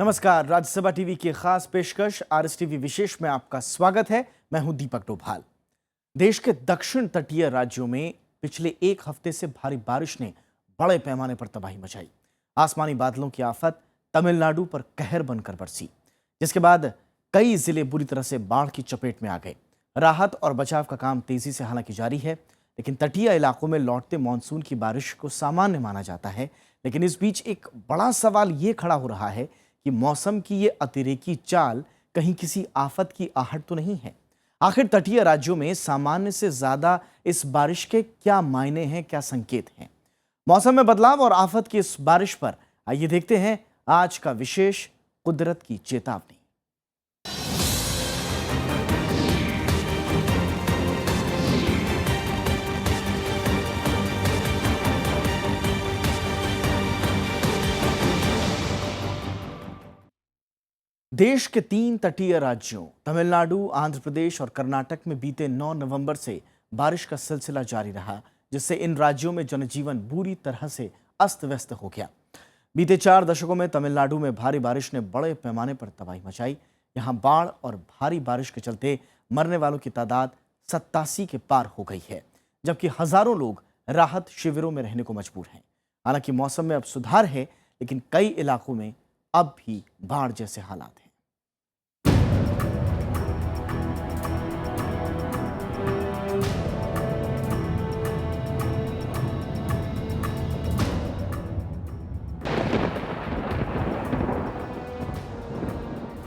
नमस्कार, राज्यसभा टीवी की खास पेशकश आरएसटीवी विशेष में आपका स्वागत है। मैं हूं दीपक डोभाल। देश के दक्षिण तटीय राज्यों में पिछले एक हफ्ते से भारी बारिश ने बड़े पैमाने पर तबाही मचाई। आसमानी बादलों की आफत तमिलनाडु पर कहर बनकर बरसी, जिसके बाद कई जिले बुरी तरह से बाढ़ की चपेट में आ गए। राहत और बचाव का काम तेजी से हालांकि जारी है, लेकिन तटीय इलाकों में लौटते मानसून की बारिश को सामान्य माना जाता है। लेकिन इस बीच एक बड़ा सवाल ये खड़ा हो रहा है कि मौसम की ये अतिरेकी चाल कहीं किसी आफत की आहट तो नहीं है। आखिर तटीय राज्यों में सामान्य से ज्यादा इस बारिश के क्या मायने हैं, क्या संकेत हैं? मौसम में बदलाव और आफत की इस बारिश पर आइए देखते हैं आज का विशेष कुदरत की चेतावनी। देश के 3 तटीय राज्यों तमिलनाडु, आंध्र प्रदेश और कर्नाटक में बीते 9 नवंबर से बारिश का सिलसिला जारी रहा, जिससे इन राज्यों में जनजीवन बुरी तरह से अस्त व्यस्त हो गया। बीते 4 दशकों में तमिलनाडु में भारी बारिश ने बड़े पैमाने पर तबाही मचाई। यहां बाढ़ और भारी बारिश के चलते मरने वालों की तादाद 87 के पार हो गई है, जबकि हजारों लोग राहत शिविरों में रहने को मजबूर हैं। हालांकि मौसम में अब सुधार है, लेकिन कई इलाकों में अब भी बाढ़ जैसे हालात हैं।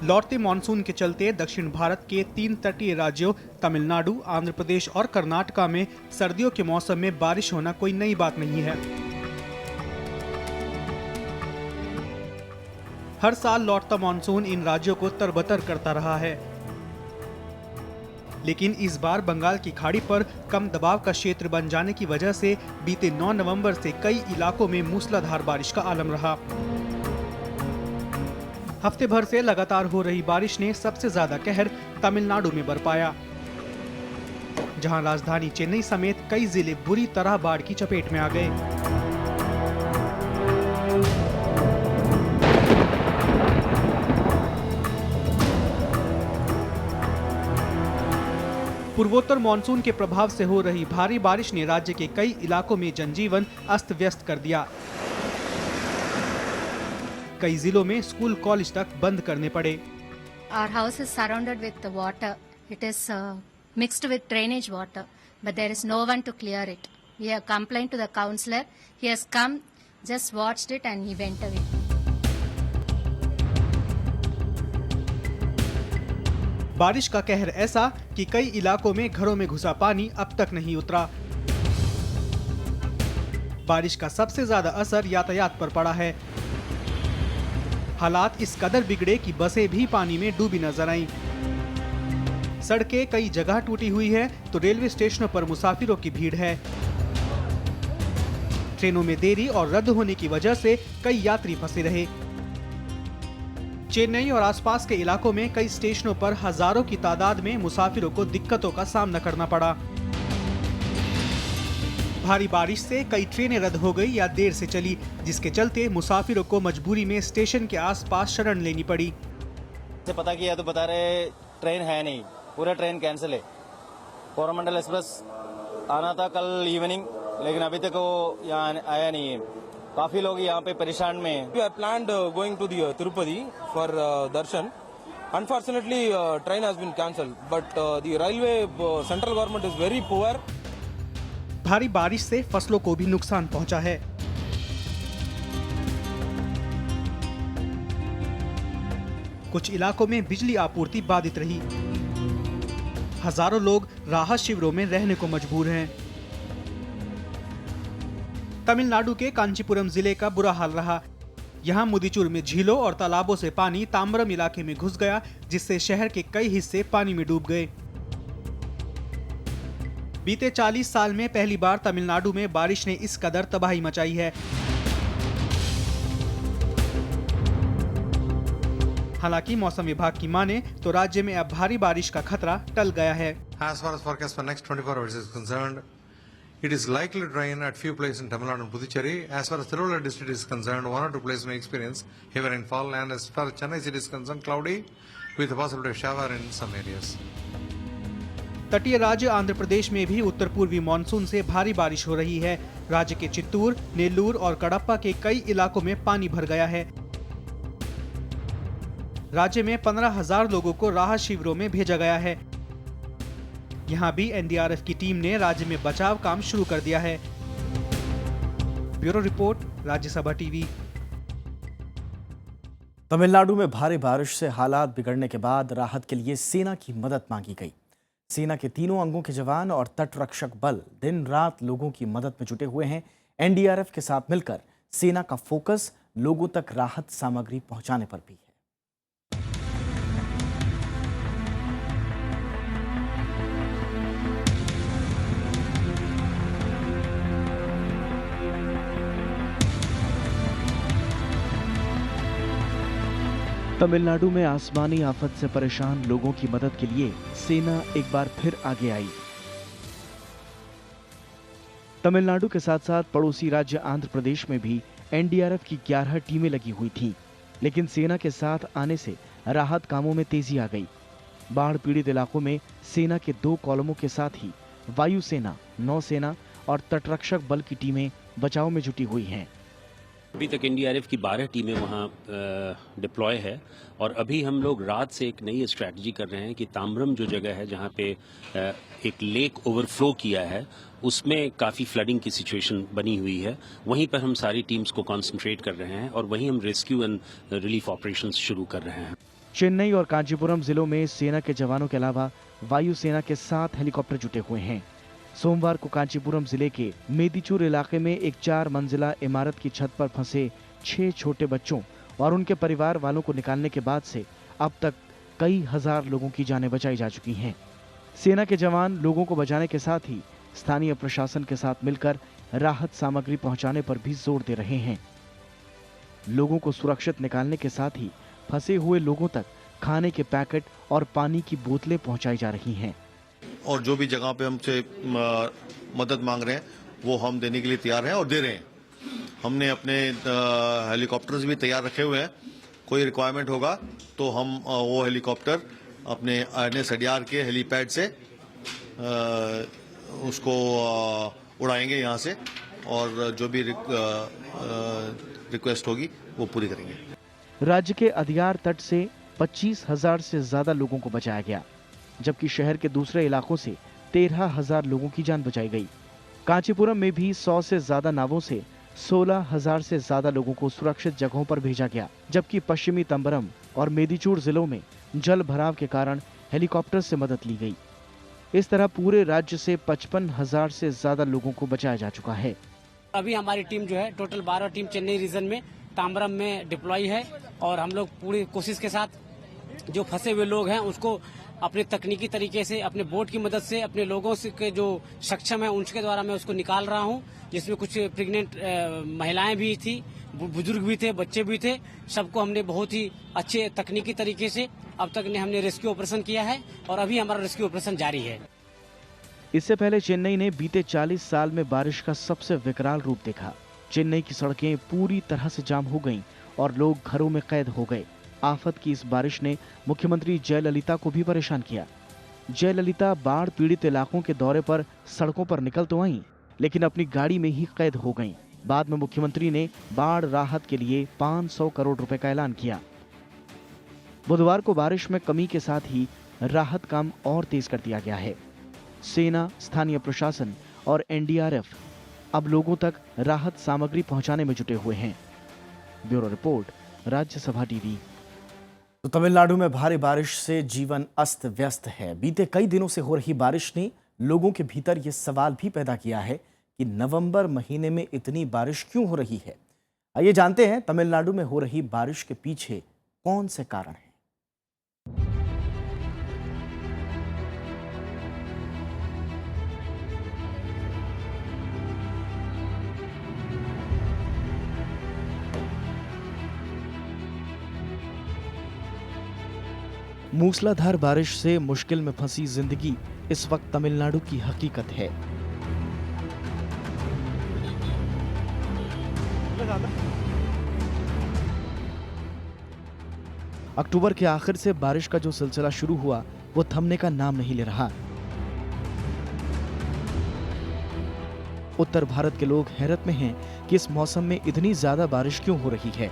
लौटते मानसून के चलते दक्षिण भारत के 3 तटीय राज्यों तमिलनाडु, आंध्र प्रदेश और कर्नाटका में सर्दियों के मौसम में बारिश होना कोई नई बात नहीं है। हर साल लौटता मानसून इन राज्यों को तरबतर करता रहा है, लेकिन इस बार बंगाल की खाड़ी पर कम दबाव का क्षेत्र बन जाने की वजह से बीते 9 नवंबर से कई इलाकों में मूसलाधार बारिश का आलम रहा। हफ्ते भर से लगातार हो रही बारिश ने सबसे ज्यादा कहर तमिलनाडु में बरपाया, जहां राजधानी चेन्नई समेत कई जिले बुरी तरह बाढ़ की चपेट में आ गए। पूर्वोत्तर मानसून के प्रभाव से हो रही भारी बारिश ने राज्य के कई इलाकों में जनजीवन अस्त व्यस्त कर दिया। कई जिलों में स्कूल कॉलेज तक बंद करने पड़े। Our house is surrounded with the water. It is mixed with drainage water, but there is no one to clear it. We have complained to the councillor. He has come, just watched it, and he went away. बारिश का कहर ऐसा कि कई इलाकों में घरों में घुसा पानी अब तक नहीं उतरा। बारिश का सबसे ज्यादा असर यातायात पर पड़ा है। हालात इस कदर बिगड़े कि बसें भी पानी में डूबी नजर आईं। सड़कें कई जगह टूटी हुई है तो रेलवे स्टेशनों पर मुसाफिरों की भीड़ है। ट्रेनों में देरी और रद्द होने की वजह से कई यात्री फंसे रहे। चेन्नई और आसपास के इलाकों में कई स्टेशनों पर हजारों की तादाद में मुसाफिरों को दिक्कतों का सामना करना पड़ा। भारी बारिश से कई ट्रेनें रद्द हो गई या देर से चली, जिसके चलते मुसाफिरों को मजबूरी में स्टेशन के आसपास शरण लेनी पड़ी। से पता किया तो बता रहे ट्रेन है नहीं, पूरा ट्रेन कैंसिल है। कोरोमंडल एक्सप्रेस आना था कल इवनिंग, लेकिन अभी तक वो यहाँ आया नहीं है। काफी लोग यहाँ पे परेशान में हैं। We are planned going to the Tirupati for darshan. Unfortunately, train has been cancelled. But the railway central government is very poor. भारी बारिश से फसलों को भी नुकसान पहुंचा है। कुछ इलाकों में बिजली आपूर्ति बाधित रही। हजारों लोग राहत शिविरों में रहने को मजबूर हैं। तमिलनाडु के कांचीपुरम जिले का बुरा हाल रहा। यहाँ मुदीचूर में झीलों और तालाबों से पानी ताम्बरम इलाके में घुस गया, जिससे शहर के कई हिस्से पानी में डूब गए। बीते 40 साल में पहली बार तमिलनाडु में बारिश ने इस कदर तबाही मचाई है। हालांकि मौसम विभाग की माने तो राज्य में अब भारी बारिश का खतरा टल गया है। As far as forecast for next 24 hours is concerned, It is likely to rain at few places in Tamil Nadu and Puducherry. As far as Tiruvallur district is concerned, one or two places may experience heavy rainfall, and as far as Chennai city is concerned, cloudy with the possibility of shower in some areas. तटीय राज्य आंध्र प्रदेश में भी उत्तर पूर्वी monsoon से भारी बारिश हो रही है। राज्य के चित्तूर, नेल्लूर और कडप्पा के कई इलाकों में पानी भर गया है। राज्य में 15,000 लोगों को राहत शिविरों में भेजा गया है। यहां भी एनडीआरएफ की टीम ने राज्य में बचाव काम शुरू कर दिया है। Bureau report, Rajya Sabha TV. Tamil Nadu में भारी बारिश से हालात बिगड़ने के बाद राहत के लिए सेना की मदद मांगी गई। सेना के तीनों अंगों के जवान और तटरक्षक बल दिन रात लोगों की मदद में जुटे हुए हैं। एनडीआरएफ के साथ मिलकर सेना का फोकस लोगों तक राहत सामग्री पहुंचाने पर भी है। तमिलनाडु में आसमानी आफत से परेशान लोगों की मदद के लिए सेना एक बार फिर आगे आई। तमिलनाडु के साथ साथ पड़ोसी राज्य आंध्र प्रदेश में भी एनडीआरएफ की 11 टीमें लगी हुई थीं, लेकिन सेना के साथ आने से राहत कामों में तेजी आ गई। बाढ़ पीड़ित इलाकों में सेना के 2 कॉलमों के साथ ही वायुसेना, नौसेना और तटरक्षक बल की टीमें बचाव में जुटी हुई हैं। अभी तक एनडीआरएफ की 12 टीमें वहाँ डिप्लॉय है और अभी हम लोग रात से एक नई स्ट्रैटेजी कर रहे हैं कि ताम्बरम जो जगह है जहाँ पे एक लेक ओवरफ्लो किया है, उसमें काफ़ी फ्लडिंग की सिचुएशन बनी हुई है। वहीं पर हम सारी टीम्स को कॉन्सेंट्रेट कर रहे हैं और वहीं हम रेस्क्यू एंड रिलीफ ऑपरेशंस शुरू कर रहे हैं। चेन्नई और कांचीपुरम जिलों में सेना के जवानों के अलावा वायुसेना के 7 हेलीकॉप्टर जुटे हुए हैं। सोमवार को कांचीपुरम जिले के मेदिचूर इलाके में एक 4 मंजिला इमारत की छत पर फंसे 6 छोटे बच्चों और उनके परिवार वालों को निकालने के बाद से अब तक कई हजार लोगों की जानें बचाई जा चुकी हैं। सेना के जवान लोगों को बचाने के साथ ही स्थानीय प्रशासन के साथ मिलकर राहत सामग्री पहुंचाने पर भी जोर दे रहे हैं। लोगों को सुरक्षित निकालने के साथ ही फंसे हुए लोगों तक खाने के पैकेट और पानी की बोतलें पहुंचाई जा रही हैं। और जो भी जगह पे हमसे मदद मांग रहे हैं वो हम देने के लिए तैयार हैं और दे रहे हैं। हमने अपने हेलीकॉप्टर्स भी तैयार रखे हुए हैं। कोई रिक्वायरमेंट होगा तो हम वो हेलीकॉप्टर अपने INS के हेलीपैड से उसको उड़ाएंगे यहाँ से और जो भी रिक्वेस्ट होगी वो पूरी करेंगे। राज्य के अदियार तट से 25,000 से ज्यादा लोगों को बचाया गया, जबकि शहर के दूसरे इलाकों से 13,000 लोगों की जान बचाई गई। कांचीपुरम में भी 100 से ज्यादा नावों से 16,000 से ज्यादा लोगों को सुरक्षित जगहों पर भेजा गया, जबकि पश्चिमी तंबरम और मेदिचूर जिलों में जल भराव के कारण हेलीकॉप्टर से मदद ली गई। इस तरह पूरे राज्य से 55,000 से ज्यादा लोगों को बचाया जा चुका है। अभी हमारी टीम जो है टोटल 12 टीम चेन्नई रीजन में ताम्बरम में डिप्लॉय है और हम लोग पूरी कोशिश के साथ जो फंसे हुए लोग हैं उसको अपने तकनीकी तरीके से अपने बोट की मदद से अपने लोगों से के जो सक्षम है उनके द्वारा मैं उसको निकाल रहा हूं, जिसमें कुछ प्रेग्नेंट महिलाएं भी थी, बुजुर्ग भी थे, बच्चे भी थे। सबको हमने बहुत ही अच्छे तकनीकी तरीके से अब तक हमने रेस्क्यू ऑपरेशन किया है और अभी हमारा रेस्क्यू ऑपरेशन जारी है। इससे पहले चेन्नई ने बीते 40 साल में बारिश का सबसे विकराल रूप देखा। चेन्नई की सड़कें पूरी तरह से जाम हो गईं और लोग घरों में कैद हो गए। आफत की इस बारिश ने मुख्यमंत्री जयललिता को भी परेशान किया। जयललिता बाढ़ पीड़ित इलाकों के दौरे पर सड़कों पर निकल तो आईं, लेकिन अपनी गाड़ी में ही कैद हो गईं। बाद में मुख्यमंत्री ने बाढ़ राहत के लिए 500 करोड़ रुपए का ऐलान किया। बुधवार को बारिश में कमी के साथ ही राहत काम और तेज कर दिया गया है। सेना, स्थानीय प्रशासन और एनडीआरएफ अब लोगों तक राहत सामग्री पहुंचाने में जुटे हुए हैं। Bureau report, Rajya Sabha TV. तो तमिलनाडु में भारी बारिश से जीवन अस्त व्यस्त है। बीते कई दिनों से हो रही बारिश ने लोगों के भीतर ये सवाल भी पैदा किया है कि नवंबर महीने में इतनी बारिश क्यों हो रही है। आइए जानते हैं तमिलनाडु में हो रही बारिश के पीछे कौन से कारण हैं। मूसलाधार बारिश से मुश्किल में फंसी जिंदगी इस वक्त तमिलनाडु की हकीकत है। अक्टूबर के आखिर से बारिश का जो सिलसिला शुरू हुआ वो थमने का नाम नहीं ले रहा। उत्तर भारत के लोग हैरत में हैं कि इस मौसम में इतनी ज्यादा बारिश क्यों हो रही है।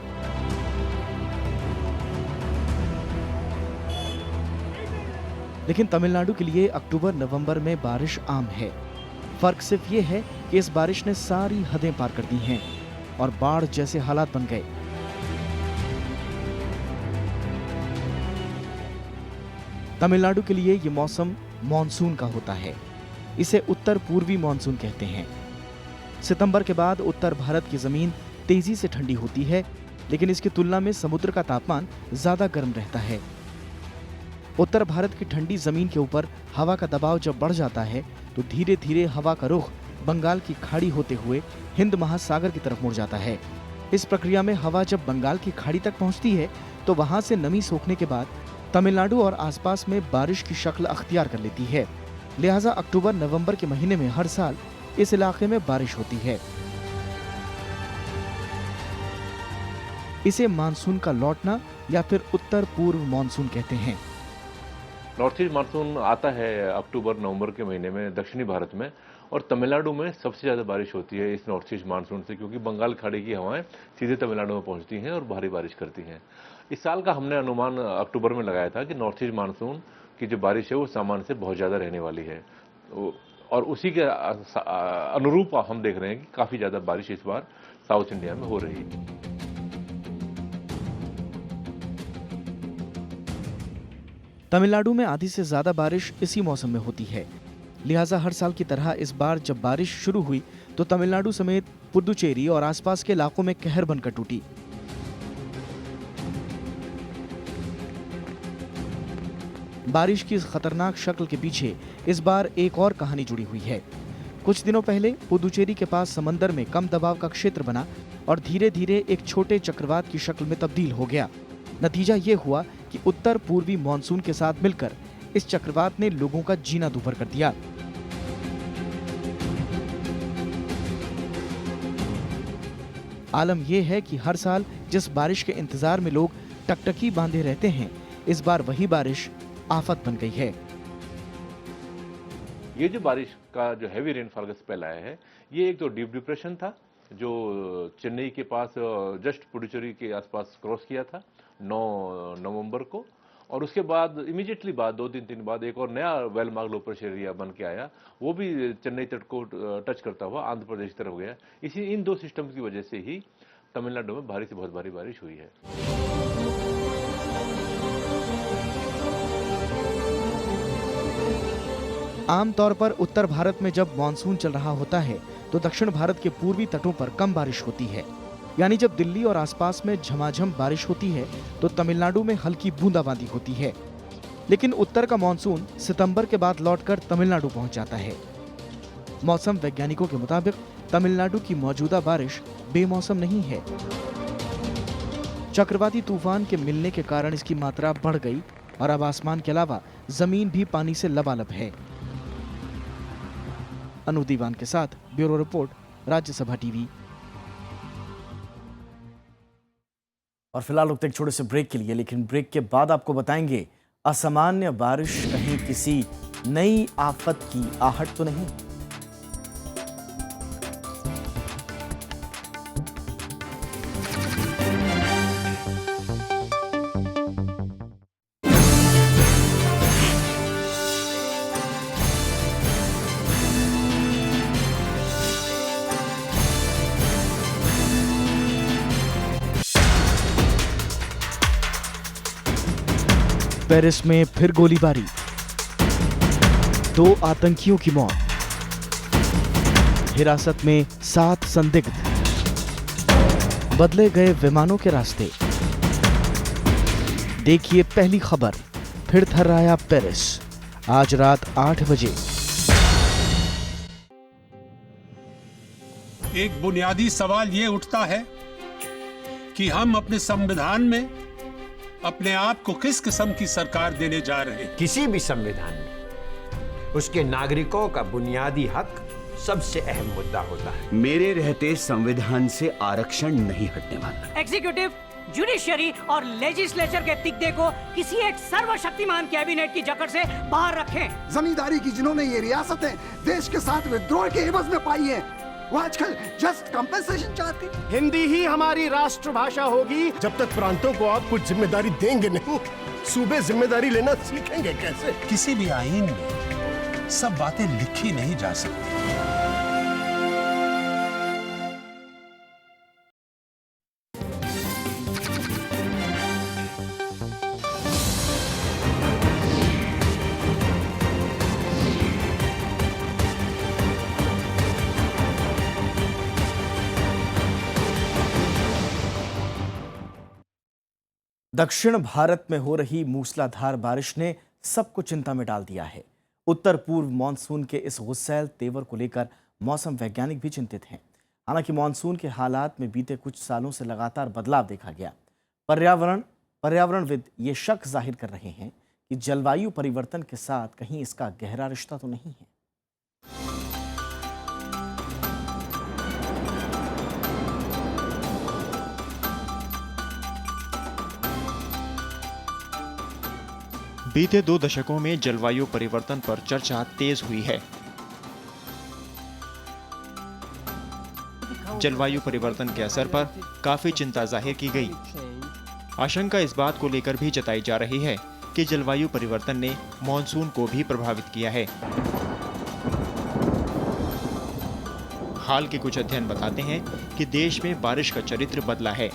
लेकिन तमिलनाडु के लिए अक्टूबर नवंबर में बारिश आम है। फर्क सिर्फ ये है कि इस बारिश ने सारी हदें पार कर दी हैं और बाढ़ जैसे हालात बन गए। तमिलनाडु के लिए ये मौसम मॉनसून का होता है। इसे उत्तर पूर्वी मॉनसून कहते हैं। सितंबर के बाद उत्तर भारत की जमीन तेजी से ठंडी होती है, लेकिन इसकी तुलना में समुद्र का तापमान ज्यादा गर्म रहता है। उत्तर भारत की ठंडी जमीन के ऊपर हवा का दबाव जब बढ़ जाता है तो धीरे धीरे हवा का रुख बंगाल की खाड़ी होते हुए हिंद महासागर की तरफ मुड़ जाता है। इस प्रक्रिया में हवा जब बंगाल की खाड़ी तक पहुंचती है तो वहां से नमी सोखने के बाद तमिलनाडु और आसपास में बारिश की शक्ल अख्तियार कर लेती है। लिहाजा अक्टूबर नवंबर के महीने में हर साल इस इलाके में बारिश होती है। इसे मानसून का लौटना या फिर उत्तर पूर्व मानसून कहते हैं। नॉर्थ ईस्ट मानसून आता है अक्टूबर नवंबर के महीने में दक्षिणी भारत में, और तमिलनाडु में सबसे ज़्यादा बारिश होती है इस नॉर्थ ईस्ट मानसून से, क्योंकि बंगाल खाड़ी की हवाएं सीधे तमिलनाडु में पहुंचती हैं और भारी बारिश करती हैं। इस साल का हमने अनुमान अक्टूबर में लगाया था कि नॉर्थ ईस्ट मानसून की जो बारिश है वो सामान्य से बहुत ज़्यादा रहने वाली है, और उसी के अनुरूप हम देख रहे हैं कि काफ़ी ज़्यादा बारिश इस बार साउथ इंडिया में हो रही है। तमिलनाडु में आधी से ज्यादा बारिश इसी मौसम में होती है। लिहाजा हर साल की तरह इस बार जब बारिश शुरू हुई तो तमिलनाडु समेत पुडुचेरी और आसपास के इलाकों में कहर बनकर टूटी। बारिश की इस खतरनाक शक्ल के पीछे इस बार एक और कहानी जुड़ी हुई है। कुछ दिनों पहले पुडुचेरी के पास समंदर में कम दबाव का क्षेत्र बना और धीरे धीरे एक छोटे चक्रवात की शक्ल में तब्दील हो गया। नतीजा ये हुआ कि उत्तर पूर्वी मॉनसून के साथ मिलकर इस चक्रवात ने लोगों का जीना दूभर कर दिया। आलम यह है कि हर साल जिस बारिश के इंतजार में लोग टकटकी बांधे रहते हैं, इस बार वही बारिश आफत बन गई है। ये जो बारिश का जो हैवी रेनफॉल का स्पेल आया है, ये एक तो डीप डिप्रेशन था जो चेन्नई के पास जस्ट पुडुचेरी के आसपास क्रॉस किया था 9 नवंबर को, और उसके बाद इमीडिएटली बाद 2-3 दिन बाद एक और नया well mark low pressure area बन के आया, वो भी चेन्नई तट को टच करता हुआ आंध्र प्रदेश की तरफ गया। इसी इन दो सिस्टम की वजह से ही तमिलनाडु में भारी से बहुत भारी बारिश हुई है। आमतौर पर उत्तर भारत में जब मानसून चल रहा होता है तो दक्षिण भारत के पूर्वी तटों पर कम बारिश होती है। यानी जब दिल्ली और आसपास में झमाझम बारिश होती है तो तमिलनाडु में हल्की बूंदाबांदी होती है। लेकिन उत्तर का मानसून सितंबर के बाद लौटकर तमिलनाडु पहुंच जाता है। मौसम वैज्ञानिकों के मुताबिक तमिलनाडु की मौजूदा बारिश बेमौसम नहीं है। चक्रवाती तूफान के मिलने के कारण इसकी मात्रा बढ़ गई और अब आसमान के अलावा जमीन भी पानी से लबालब है। अनु दीवान के साथ ब्यूरो रिपोर्ट, राज्यसभा टीवी। और फिलहाल रुकते एक छोटे से ब्रेक के लिए, लेकिन ब्रेक के बाद आपको बताएंगे असामान्य बारिश कहीं किसी नई आफत की आहट तो नहीं। पेरिस में फिर गोलीबारी, 2 आतंकियों की मौत, हिरासत में 7 संदिग्ध, बदले गए विमानों के रास्ते। देखिए पहली खबर, फिर थर्राया पेरिस, आज रात 8 बजे। एक बुनियादी सवाल ये उठता है कि हम अपने संविधान में अपने आप को किस किस्म की सरकार देने जा रहे हैं। किसी भी संविधान में उसके नागरिकों का बुनियादी हक सबसे अहम मुद्दा होता है। मेरे रहते संविधान से आरक्षण नहीं हटने वाला। एग्जीक्यूटिव, जुडिशियरी और लेजिस्लेचर के तिगड़े को किसी एक सर्वशक्तिमान कैबिनेट की जकड़ से बाहर रखें। जमींदारी की जिन्होंने ये रियासतें देश के साथ विद्रोह के एवज में पाई हैं, वो आजकल जस्ट कंपेंसेशन चाहती। हिंदी ही हमारी राष्ट्रभाषा होगी। जब तक प्रांतों को आप कुछ जिम्मेदारी देंगे नहीं, सूबे जिम्मेदारी लेना सीखेंगे कैसे? किसी भी आईन में सब बातें लिखी नहीं जा सकती। दक्षिण भारत में हो रही मूसलाधार बारिश ने सबको चिंता में डाल दिया है। उत्तर पूर्व मानसून के इस गुस्सैल तेवर को लेकर मौसम वैज्ञानिक भी चिंतित हैं। हालांकि मानसून के हालात में बीते कुछ सालों से लगातार बदलाव देखा गया। पर्यावरणविद ये शक जाहिर कर रहे हैं कि जलवायु परिवर्तन के साथ कहीं इसका गहरा रिश्ता तो नहीं है। बीते 2 दशकों में जलवायु परिवर्तन पर चर्चा तेज हुई है। जलवायु परिवर्तन के असर पर काफी चिंता जाहिर की गई। आशंका इस बात को लेकर भी जताई जा रही है कि जलवायु परिवर्तन ने मॉनसून को भी प्रभावित किया है। हाल के कुछ अध्ययन बताते हैं कि देश में बारिश का चरित्र बदला है।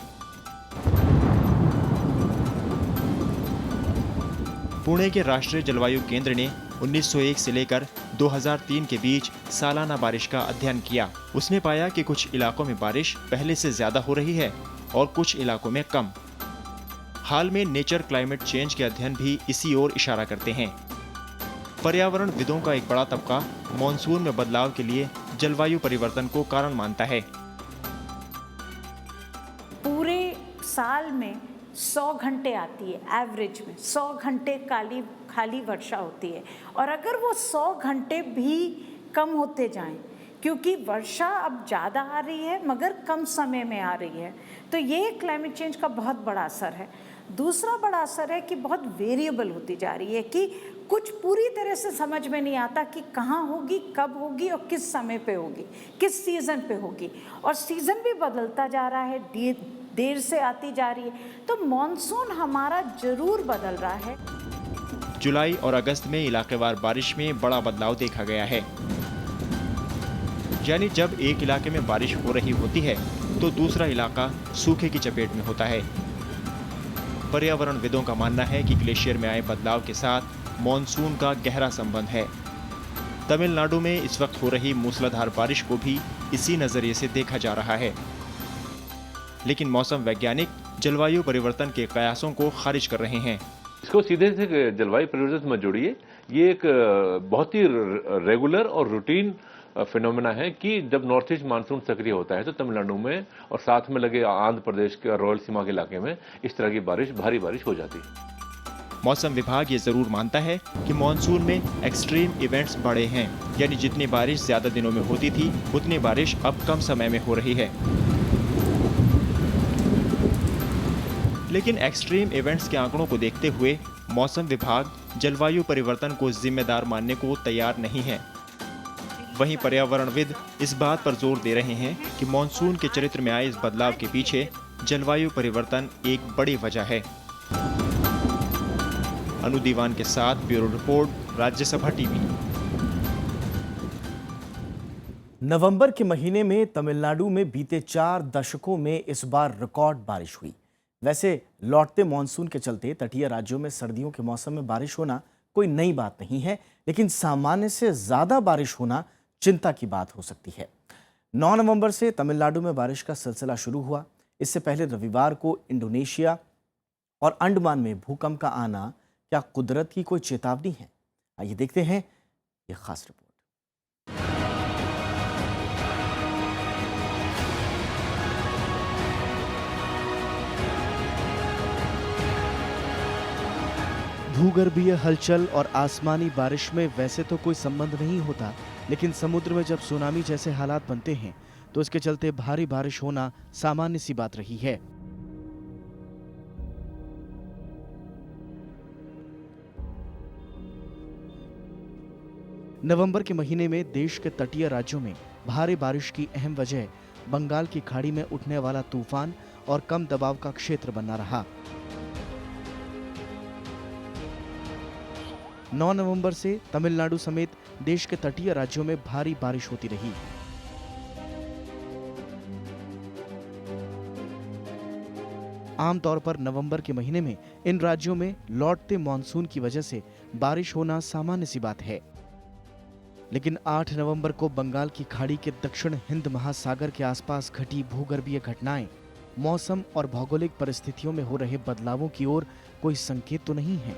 पुणे के राष्ट्रीय जलवायु केंद्र ने 1901 से लेकर 2003 के बीच सालाना बारिश का अध्ययन किया। उसने पाया कि कुछ इलाकों में बारिश पहले से ज्यादा हो रही है और कुछ इलाकों में कम। हाल में नेचर क्लाइमेट चेंज के अध्ययन भी इसी ओर इशारा करते हैं। पर्यावरणविदों का एक बड़ा तबका मॉनसून में बदलाव के लिए जलवायु परिवर्तन को कारण मानता है। पूरे साल में 100 घंटे आती है, एवरेज में 100 घंटे खाली वर्षा होती है, और अगर वो 100 घंटे भी कम होते जाएं, क्योंकि वर्षा अब ज़्यादा आ रही है मगर कम समय में आ रही है, तो ये क्लाइमेट चेंज का बहुत बड़ा असर है। दूसरा बड़ा असर है कि बहुत वेरिएबल होती जा रही है, कि कुछ पूरी तरह से समझ में नहीं आता कि कहाँ होगी, कब होगी और किस समय पे होगी, किस सीज़न पे होगी, और सीज़न भी बदलता जा रहा है, देर से आती जा रही है। तो मॉनसून हमारा जरूर बदल रहा है। जुलाई और अगस्त में इलाकेवार बारिश में बड़ा बदलाव देखा गया है। यानी जब एक इलाके में बारिश हो रही होती है तो दूसरा इलाका सूखे की चपेट में होता है। पर्यावरणविदों का मानना है कि ग्लेशियर में आए बदलाव के साथ मॉनसून का गहरा संबंध है। तमिलनाडु में इस वक्त हो रही मूसलाधार बारिश को भी इसी नजरिए से देखा जा रहा है। लेकिन मौसम वैज्ञानिक जलवायु परिवर्तन के कयासों को खारिज कर रहे हैं। इसको सीधे से जलवायु परिवर्तन से मत जोड़िए। ये एक बहुत ही रेगुलर और रूटीन फिनोमेना है कि जब नॉर्थ ईस्ट मानसून सक्रिय होता है तो तमिलनाडु में और साथ में लगे आंध्र प्रदेश के रॉयल सीमा के इलाके में इस तरह की भारी बारिश हो जाती है। मौसम विभाग ये जरूर मानता है कि मॉनसून में एक्सट्रीम इवेंट्स बढ़े हैं, यानी जितनी बारिश ज्यादा दिनों में होती थी उतनी बारिश अब कम समय में हो रही है। लेकिन एक्सट्रीम इवेंट्स के आंकड़ों को देखते हुए मौसम विभाग जलवायु परिवर्तन को जिम्मेदार मानने को तैयार नहीं है। वहीं पर्यावरणविद इस बात पर जोर दे रहे हैं कि मॉनसून के चरित्र में आए इस बदलाव के पीछे जलवायु परिवर्तन एक बड़ी वजह है। अनु दीवान के साथ ब्यूरो रिपोर्ट, राज्यसभा टीवी। नवंबर के महीने में तमिलनाडु में बीते 4 दशकों में इस बार रिकॉर्ड बारिश हुई। वैसे लौटते मानसून के चलते तटीय राज्यों में सर्दियों के मौसम में बारिश होना कोई नई बात नहीं है, लेकिन सामान्य से ज्यादा बारिश होना चिंता की बात हो सकती है। 9 नवंबर से तमिलनाडु में बारिश का सिलसिला शुरू हुआ। इससे पहले रविवार को इंडोनेशिया और अंडमान में भूकंप का आना क्या कुदरत की कोई चेतावनी है? आइए देखते हैं ये खास रिपोर्ट। भूगर्भीय हलचल और आसमानी बारिश में वैसे तो कोई संबंध नहीं होता, लेकिन समुद्र में जब सुनामी जैसे हालात बनते हैं तो इसके चलते भारी बारिश होना सामान्य सी बात रही है। नवंबर के महीने में देश के तटीय राज्यों में भारी बारिश की अहम वजह बंगाल की खाड़ी में उठने वाला तूफान और कम दबाव का क्षेत्र बनना रहा। 9 नवंबर से तमिलनाडु समेत देश के तटीय राज्यों में भारी बारिश होती रही। आमतौर पर नवंबर के महीने में इन राज्यों में लौटते मानसून की वजह से बारिश होना सामान्य सी बात है, लेकिन 8 नवंबर को बंगाल की खाड़ी के दक्षिण हिंद महासागर के आसपास घटी भूगर्भीय घटनाएं मौसम और भौगोलिक परिस्थितियों में हो रहे बदलावों की ओर कोई संकेत तो नहीं है।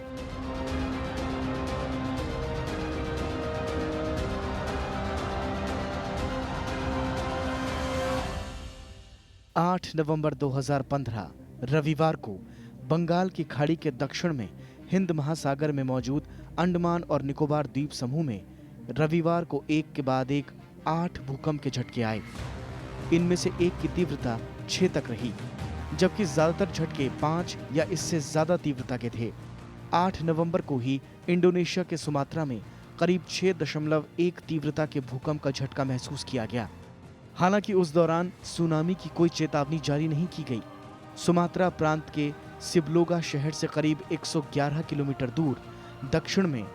आठ नवंबर 2015 रविवार को बंगाल की खाड़ी के दक्षिण में हिंद महासागर में मौजूद अंडमान और निकोबार द्वीप समूह में रविवार को एक के बाद एक 8 भूकंप के झटके आए। इनमें से एक की तीव्रता 6 तक रही, जबकि ज्यादातर झटके 5 या इससे ज्यादा तीव्रता के थे। 8 नवंबर को ही इंडोनेशिया के सुमात्रा में करीब 6.1 तीव्रता के भूकंप का झटका महसूस किया गया। हालांकि उस दौरान सुनामी की कोई चेतावनी जारी नहीं की गई। सुमात्रा प्रांत के सिबलोगा शहर से करीब 111 किलोमीटर दूर दक्षिण में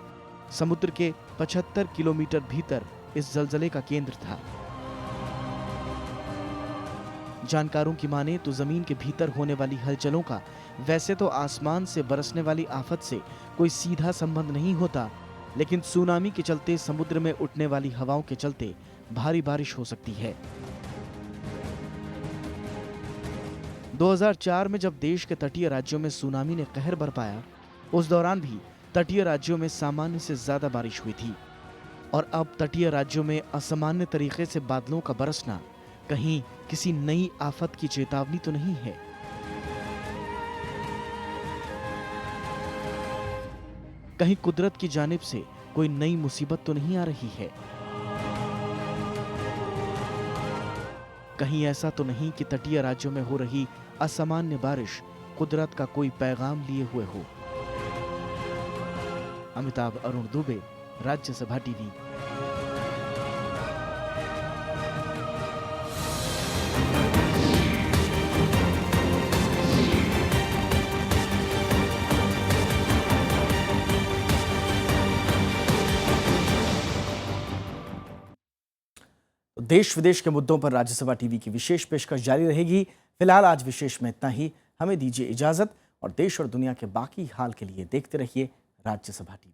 समुद्र के 75 किलोमीटर भीतर इस जलजले का केंद्र था। जानकारों की माने तो जमीन के भीतर होने वाली हलचलों का वैसे तो आसमान से बरसने वाली आफत से कोई सीधा संबंध नहीं होता, लेकिन सुनामी के चलते समुद्र में उठने वाली हवाओं के चलते भारी बारिश हो सकती है। 2004 में जब देश के तटीय राज्यों में सुनामी ने कहर बरपाया, उस दौरान भी तटीय राज्यों में सामान्य से ज्यादा बारिश हुई थी। और अब तटीय राज्यों में असामान्य तरीके से बादलों का बरसना कहीं किसी नई आफत की चेतावनी तो नहीं है। कहीं कुदरत की जानिब से कोई नई मुसीबत तो नहीं आ रही है। कहीं ऐसा तो नहीं कि तटीय राज्यों में हो रही असामान्य बारिश कुदरत का कोई पैगाम लिए हुए हो। अमिताभ अरुण दुबे, राज्यसभा टीवी। देश विदेश के मुद्दों पर राज्यसभा टीवी की विशेष पेशकश जारी रहेगी। फिलहाल आज विशेष में इतना ही। हमें दीजिए इजाजत और देश और दुनिया के बाकी हाल के लिए देखते रहिए राज्यसभा टीवी।